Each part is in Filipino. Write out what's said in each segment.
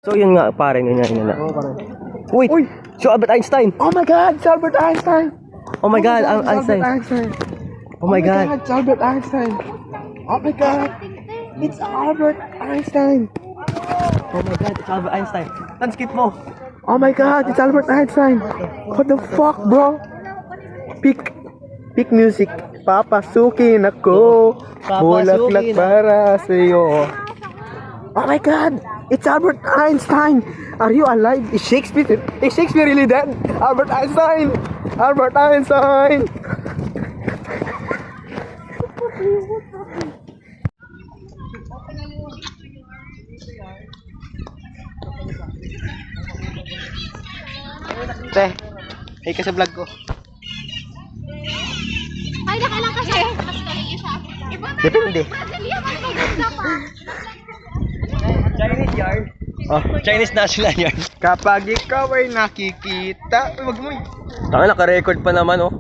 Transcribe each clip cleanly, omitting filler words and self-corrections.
So yun nga pare, yun nga. Oo, pare. Wait, Uy! so Albert Einstein. Oh my God! It's Albert Einstein! Oh my God, it's Einstein. Albert Einstein! Oh my God. It's Albert Einstein! Oh my God! It's Albert Einstein! Oh my God, it's Albert Einstein. Tan skip mo. Oh my God! It's Albert Einstein! What the fuck, bro? Pick music. Papasukin ako. Bulaklak para sa'yo. Oh my God! It's Albert Einstein! Are you alive? Is Shakespeare really dead? Albert Einstein! Albert Einstein! Te, hey ka sa vlog ko. Ay, nakalang kasi. Depende. Chinese yarn. Oh, Chinese national yarn. Kapag ikaw ay nakikita, wag mo Tama, naka-record pa naman oh.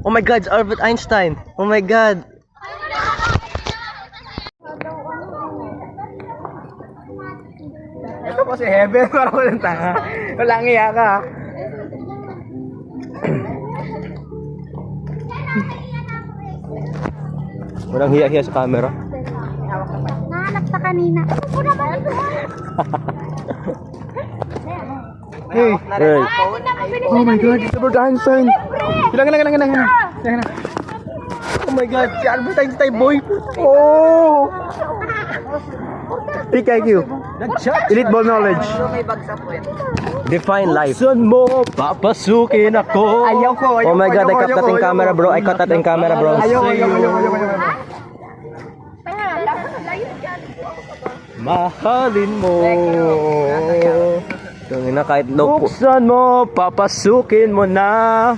Oh my God, it's Albert Einstein. Oh my God. Ito po si Heaven, parang walang tanga. Walang iya ka. Walang hiya-hiya sa camera. Nahanap sa kanina. Ako naman ito. Hey! Hey. Oh my God, it's Albert Einstein! Ilang. Oh my God, si Albert Einstein boy. Oh! Pick IQ. Elite ball knowledge. Define life. Saan mo papasukin ako? Ayoko. Oh my God, I caught that in camera, bro. I caught that in camera, bro. Ayoko. Mahalin mo. Tangina, kahit low po. Buksan mo, papasukin mo na.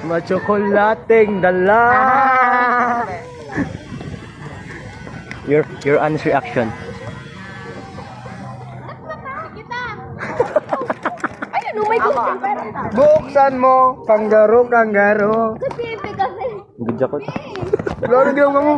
Matsokolating dala. Your honest reaction. Ayun, oh my God. Buksan mo, kanggaro. Kasi kasi. Good job. Wala na ginawa mo.